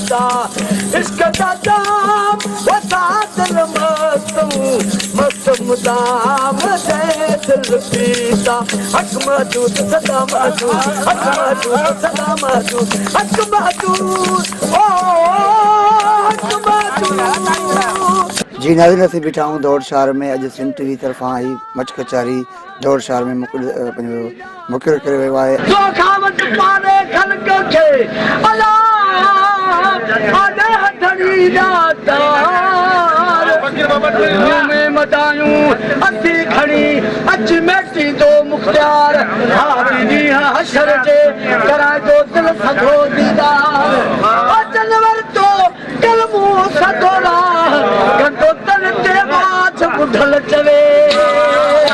पीता इश्क का जाम वसा दिल मस्त मुदाम जय दिल पीता हक महदूद सदा महदूद हक महदूद सदा महदूद हक महदूद ओ हक महदूद। जी नाज़रीन असीं बीठा आहियूं दौड़ शहर में। अॼु सिंध टीवी तरफ़ां ही मच कचहरी दौड़ शहर में मुक़ररु करे वियो आहे।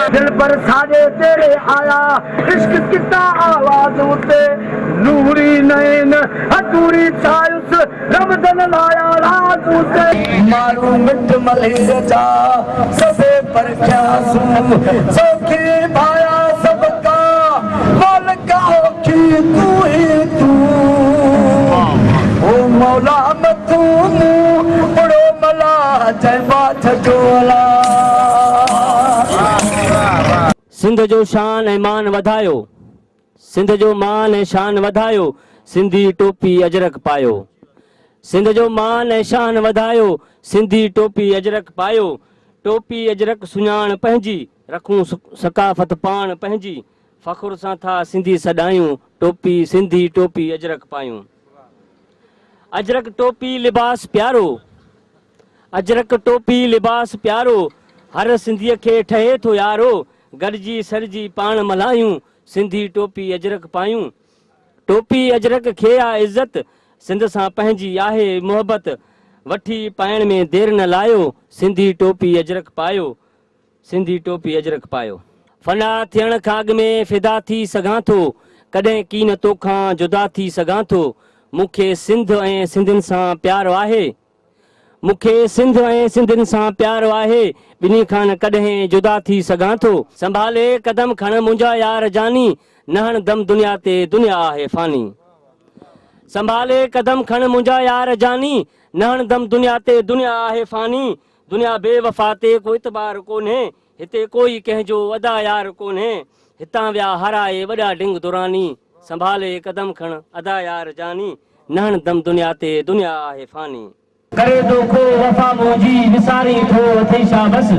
दिल पर सारे तेरे आया इश्क कितना आवाज उते नूरी नैन अधूरी चायुस रमदन लाया रात उते मारू मिट मलिर जा सबे पर क्या सुन सौखी भाया सबका मालिका की तू ही तू ओ मौला मथू बड़ो मला जय बात जोला। सिंध जो शान ऐं मान वधायो, सिंध जो मान ऐं शान वधायो, सिंधी टोपी अजरक पायो। सिंध जो मान ऐं शान वधायो, सिंधी टोपी अजरक पायो। टोपी अजरक सुञाण पंहिंजी, रखूं सकाफ़त पाण पंहिंजी। फ़ख़ुर सां था सिंधी सॾायूं, टोपी सिंधी टोपी अजरक पायूं। अजरक टोपी लिबास प्यारो, अजरक टोपी लिबास प्यारो, हर सिंधीअ खे ठहे थो यारो। गॾिजी सरजी पाण मल्हायूं, सिंधी टोपी अजरक पायूं। टोपी अजरक खे आहे इज़त, सिंध सां पंहिंजी आहे मुहबत। वठी पाइण में देर न लायो, सिंधी टोपी अजरक पायो, सिंधी टोपी अजरक पायो। फना थियण खां अॻु में फिदा थी सघां थो, कॾहिं कीन तोखां जुदा थी सघां थो। मूंखे सिंध ऐं सिंधियुनि सां प्यारो आहे, मूंखे सिंध ऐं सिंधियुनि सां प्यारो आहे। ॿिन्ही खां न कॾहिं जुदा थी सघां थो। संभाले कदम खण मुंहिंजा यार जानी, नहण दम दुनिया ते दुनिया आहे फानी। संभाले कदम खण मुंहिंजा यार जानी, नहण दम दुनिया ते दुनिया आहे फानी। दुनिया बेवफ़ा ते कोई इतबार कोन्हे, हिते कोई कंहिंजो अदा यार कोन्हे। हितां विया हाराए वॾा डिंग दुरानी, संभाले कदम खण अदा यार जानी, नहण दम दुनिया ते दुनिया आहे फानी। करे दोखो वफ़ा मुंहिंजी विसारी थो थे छा बस,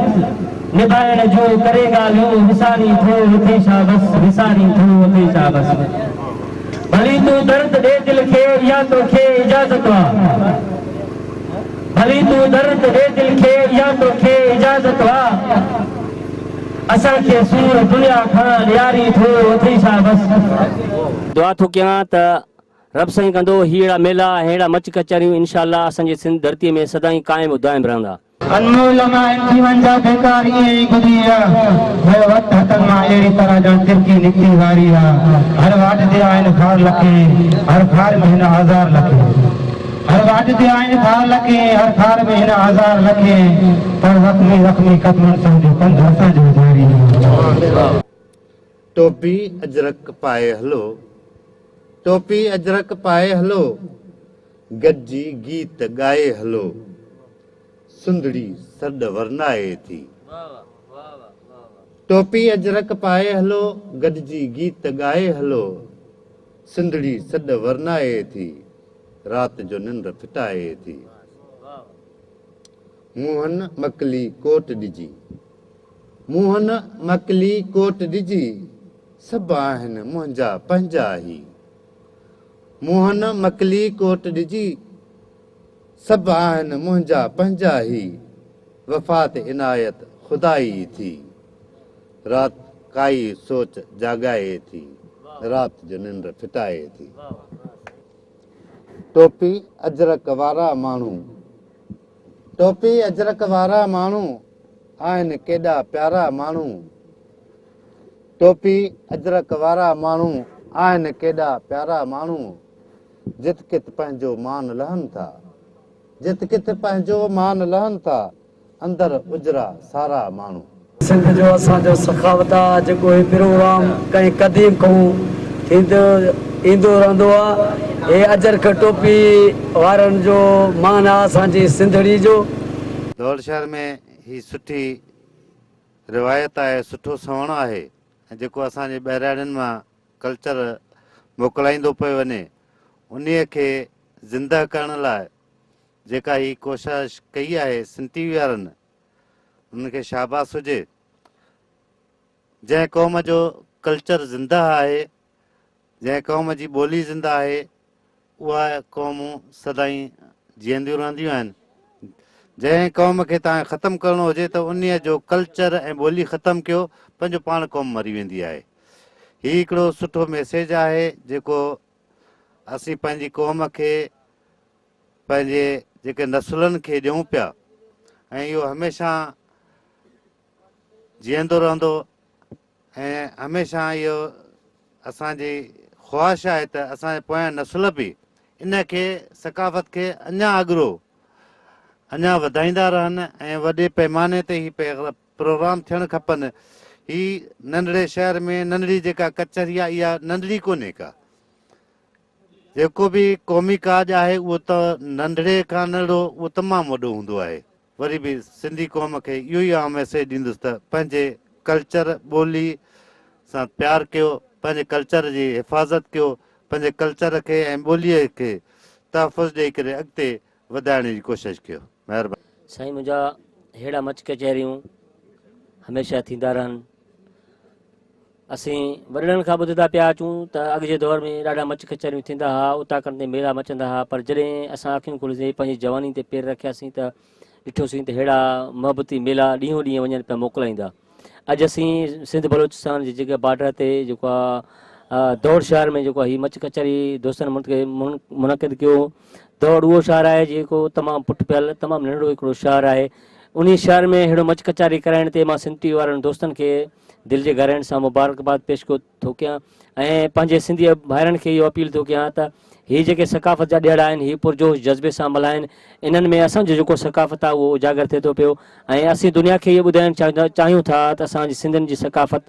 निभाइण जो करे ॻाल्हियूं विसारी थो थे छा बस, विसारी थो थे छा बस। भली तूं दर्द ॾे दिल खे या तोखे इजाज़त आहे, भली तूं दर्द ॾे दिल खे या तोखे इजाज़त आहे। असांखे सूर दुनिया खां ॾियारी थो थे छा बस। दुआ थो कयां त रब साईं कंदो हीड़ा मेला हेड़ा मच कचहरियूं इंशाअल्लाह असांजे सिंध धरती में सदाई कायम उदायम रहंदा। अनमोल मां जीवन जा बेकार ई गुज़री है वक्त हथन मां एड़ी तरह जो तिरकी निकती वारी है। हर वाट दे आइन खार लखे, हर खार में हिन हजार लखे, हर वाट दे आइन खार लखे, हर खार में हिन हजार लखे। पर रखमी रखमी कदमन समझो पंध असां जो जारी है। टोपी अजरक पाए हलो, टोपी अजरक पाए हलो, गज्जी गीत गाए हलो। सुंदड़ी सॾ वरनाए थी, टोपी अजरक पाए हलो, गॾिजी गीत गाए हलो। सुंदड़ी सॾ वरनाए थी, रात जो निंड फिटाए थी। मुहन मकली कोट ॾिजी, मुहन मकली कोट ॾिजी, सभु आहिनि मुंहिंजा पंहिंजा ही। मोहन मकली कोट ॾिजी, सभु आहिनि मुंहिंजा पंहिंजा ही। वफ़ात इनायत खुदाई थी, रात काई सोच जागाए थी, रात जो निंड फिटाए थी। टोपी अजरक वारा माण्हू, टोपी अजरक वारा माण्हू आहिनि केॾा प्यारा माण्हू। टोपी अजरक वारा माण्हू आहिनि केॾा प्यारा माण्हू। जित कित पंहिंजो मान लहनि था, जित कित पंहिंजो मान लहनि था, अंदर उजरा सारा माण्हू। सिंध जो असांजो सखावत आहे जेको प्रोग्राम कंहिं क़दीम खां ईंदो रहंदो आहे। हे अजरक टोपी वारनि जो मान आहे असांजी सिंधड़ी जो। दौड़ शहर में ही सुठी रिवायत आहे, सुठो सवणो आहे ऐं जेको असांजे ॿहिराड़ियुनि मां कल्चर मोकिलाईंदो पियो वञे उन्हीअ खे ज़िंदा करण लाइ जेका ही कोशिश कई आहे सिंध टीवी वारनि, उनखे शाबाश हुजे। जंहिं क़ौम जो कल्चर ज़िंदा आहे, जंहिं क़ौम जी ॿोली ज़िंदा आहे, उहा क़ौमूं सदाईं जीअंदियूं रहंदियूं आहिनि। जंहिं क़ौम खे तव्हां ख़तमु करिणो हुजे त उन्हीअ जो कल्चर ऐं ॿोली ख़तमु कयो, पंहिंजो पाण क़ौम मरी वेंदी आहे। हीउ हिकिड़ो सुठो मैसेज आहे जेको असीं पंहिंजी क़ौम खे, पंहिंजे जेके नसुलनि खे ॾियूं पिया ऐं इहो हमेशह जीअंदो रहंदो ऐं हमेशह इहो असांजी ख़्वाहिश आहे त असांजे पोयां नसुल बि इन खे सकाफ़त खे अञा अॻिरो अञा वधाईंदा रहनि ऐं वॾे पैमाने ते ही प्रोग्राम थियणु खपनि। ही नंढड़े शहर में नंढड़ी जेका कचहरी आहे इहा नंढड़ी कोन्हे का। जेको बि क़ौमी काज आहे उहो त नंढड़े खां नंढड़ो उहो तमामु वॾो हूंदो आहे। वरी बि सिंधी क़ौम खे इहो ई आउं मैसेज ॾींदुसि त पंहिंजे कल्चर ॿोली सां प्यारु कयो, पंहिंजे कल्चर जी हिफ़ाज़त कयो, पंहिंजे कल्चर खे ऐं ॿोलीअ खे तहफ़ुज़ ॾेई करे अॻिते वधाइण जी कोशिशि कयो। महिरबानी साईं, मुंहिंजा अहिड़ा मच कचहरियूं हमेशह थींदा रहनि। असीं वॾनि खां ॿुधंदा पिया अचूं त अॻु जे दौर में ॾाढा मच कचहरियूं थींदा हुआ, उता कंदे मेला मचंदा हुआ, पर जॾहिं असां अखियूं खोलियोसीं पंहिंजी जवानी ते पेर रखियासीं त ॾिठोसीं त अहिड़ा मोहबती मेला ॾींहों ॾींहुं वञनि पिया मोकिलाईंदा। अॼु असीं सिंध बलोचिस्तान जी जेका बॉर्डर ते जेको आहे दौड़ शहर में जेको आहे हीअ मच कचहरी दोस्तनि मुनक़िद कयो। दौड़ उहो शहर आहे जेको तमामु पुठिपियल तमामु नंढिड़ो हिकिड़ो शहर आहे। उन शहर में अहिड़ो मच कचहरी कराइण ते मां सिंध टीवी वारनि दोस्तनि खे दिलि जे गहराइण सां मुबारकबाद पेश थो कयां ऐं पंहिंजे सिंधी भाइरनि खे इहो अपील थो कयां त हीअ जेके सकाफ़त जा ॾिण आहिनि हीअ पुरजोश जज़्बे सां मल्हाइनि। इन्हनि में असांजो जेको सकाफ़त आहे उहो उजागर थिए थो पियो ऐं असीं दुनिया खे इहो ॿुधाइणु चाहियूं था त असांजी सिंधियुनि जी सकाफ़त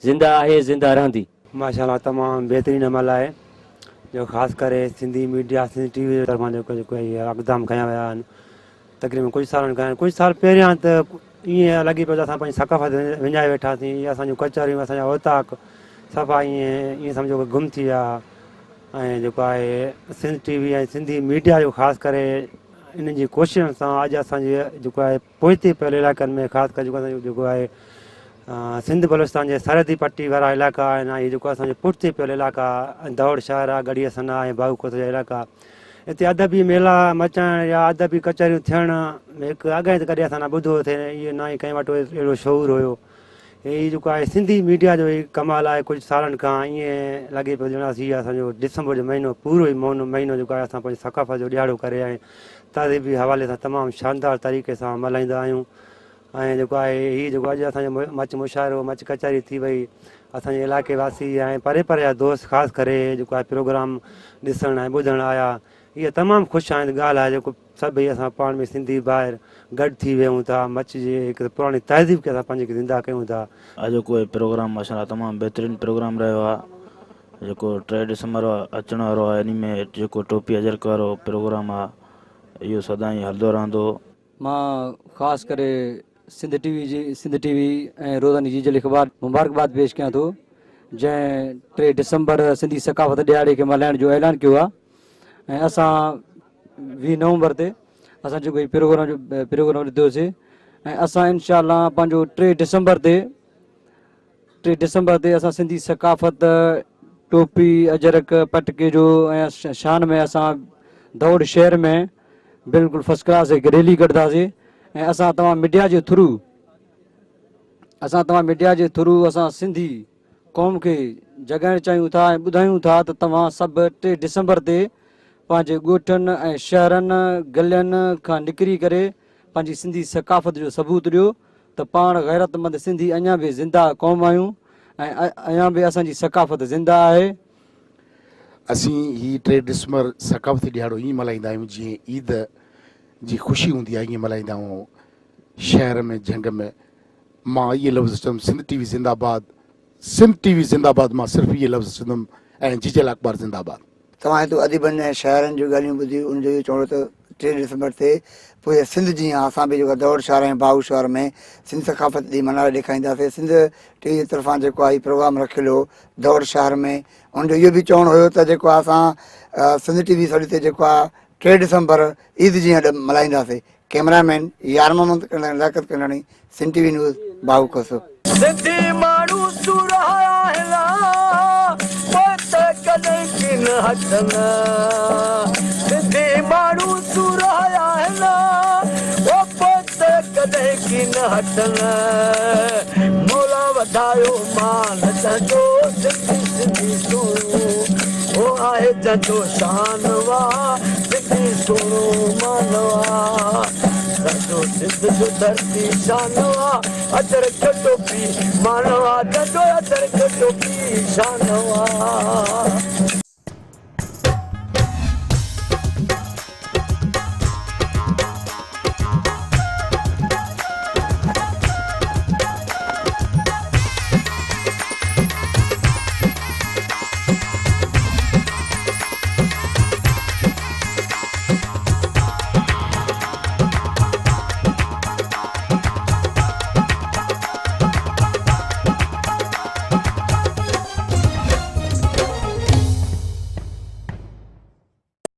ज़िंदा आहे, ज़िंदा रहंदी। माशाल्लाह तमामु बहितरीनु अमल आहे जो ख़ासि करे सिंधी मीडिया सिंधी टीवी जे तरफ़ां जेको इक़दाम कया विया आहिनि। तक़रीबन कुझु सालनि खां कुझु साल पहिरियां त ईअं लॻी पियो त असां पंहिंजी सकाफ़त विञाए वेठासीं। इहा असांजूं कचहरियूं असांजा औताक सफ़ा ईअं सम्झो की गुम थी विया। ऐं जेको आहे सिंध टीवी ऐं सिंधी मीडिया जो ख़ासि करे इन जी कोशिशुनि सां अॼु असांजे जेको आहे पोइते पियल इलाइक़नि में ख़ासि करे जेको आहे सिंध बलोचिस्तान जे सरहदी पट्टी वारा इलाइक़ा आहिनि, ऐं जेको असांजो पुठिते पियल इलाइक़ा दौड़ शहर आहे, गढ़ीअ सना ऐं बागुकोट जा इलाइक़ा, हिते अदबी मेला मचणु या अदबी कचहरियूं थियणु हिकु अॻे त कॾहिं असां न ॿुधो थिए, इहो न ई कंहिं वटि अहिड़ो शौक़ु हुयो। हीअ जेको आहे सिंधी मीडिया जो ई कमाल आहे। कुझु सालनि खां ईअं लॻे पियो ॼण असीं असांजो डिसंबर जो महीनो पूरो ई महीनो जेको आहे असां पंहिंजी सकाफ़त जो ॾियारो करे ऐं तहज़ीबी हवाले सां तमामु शानदार तरीक़े सां मल्हाईंदा आहियूं। ऐं जेको आहे हीअ जेको अॼु असांजो मच मुशाइरो मच कचहरी थी वई, असांजे इलाइक़े वासी ऐं परे परे जा दोस्त ख़ासि करे जेको आहे प्रोग्राम ॾिसणु ऐं ॿुधणु आया। इहा तमामु ख़ुशि आहिनि ॻाल्हि आहे जेको सभई असां पाण में सिंधी ॿाहिरि गॾु थी वियूं था, मच जी हिकु पुराणी तहज़ीब खे असां पंहिंजी ज़िंदा कयूं था। अॼु कोई प्रोग्राम माशाल्लाह तमामु बहितरीनु प्रोग्राम रहियो आहे जेको 3 डिसंबर अचण वारो आहे। इन में जेको टोपी अजरक वारो प्रोग्राम आहे इहो सदाईं हलंदो रहंदो। मां ख़ासि करे सिंध टीवी ऐं रोज़ानी जी अख़बार मुबारकबाद पेश कयां थो जंहिं 3 डिसंबर सिंधी सकाफ़त ॾियारे खे मल्हाइण जो ऐलान कयो आहे। ऐं असां 20 नवंबर ते असां जेको प्रोग्राम ॾिठोसीं ऐं असां इंशाअल्लाह पंहिंजो 3 डिसंबर ते असां सिंधी सकाफ़त टोपी अजरक पटके जो ऐं शान में असां दौड़ शहर में बिल्कुलु फर्स्ट क्लास हिकु रैली कढंदासीं। ऐं असां तव्हां मीडिया जे थ्रू असां सिंधी क़ौम खे जगाइणु चाहियूं था ऐं ॿुधायूं था त तव्हां सभु 3 डिसंबर ते पंहिंजे ॻोठनि ऐं शहरनि गलियुनि खां निकिरी करे पंहिंजी सिंधी सकाफ़त जो सबूत ॾियो त पाण गैरतमंद सिंधी अञा बि ज़िंदा क़ौम आहियूं ऐं अञा बि असांजी सकाफ़त ज़िंदा आहे। असीं ही 3 डिसंबर सकाफ़ती ॾियारो ईअं मल्हाईंदा आहियूं जीअं ईद जी ख़ुशी हूंदी आहे, ईअं मल्हाईंदा आहियूं शहर में जंग में। मां इहे लफ़्ज़ चवंदुमि सिंध टीवी ज़िंदाबाद, सिंध टीवी ज़िंदाबाद। मां सिर्फ़ु इहे लफ़्ज़ चवंदुमि ऐं जीजल अकबर ज़िंदाबाद। तव्हां हिते अदीबनि ऐं शाइरनि जूं ॻाल्हियूं ॿुधियूं, उनजो इहो चवणो त 3 डिसंबर ते पूरे सिंध जी असां बि जेको दौड़ शहर ऐं बाऊ शहर में सिंध सकाफ़त ॾींहुं मल्हाए ॾेखारींदासीं। सिंध टीवी जे तरफ़ां जेको आहे प्रोग्राम रखियलु हो दौड़ शहर में, उनजो इहो बि चवणो हुयो त जेको आहे असां सिंध टीवी सड़ी ते जेको आहे 3 डिसंबर ईद जीअं मल्हाईंदासीं। कैमरामैन यार मोहम्मद लियाकत कंदाणी, सिंध टीवी न्यूज़, बाऊ कसो। सिंधी माण्हू सुराया आहिनि, पोइ कॾहिं किन हटनि। सिंधी माण्हू सुराया आहिनि, पोइ कॾहिं किन हटनि। मौला वधायो मान सॼो सिंधी सिंधी सुणो, ओ आहे जंहिंजो शानवा सिंधी सुणो मानवा। सॼो सिंध जो धरती शानवा, अजरक टोपी मानवा, जंहिंजो अजरक टोपी शानवा।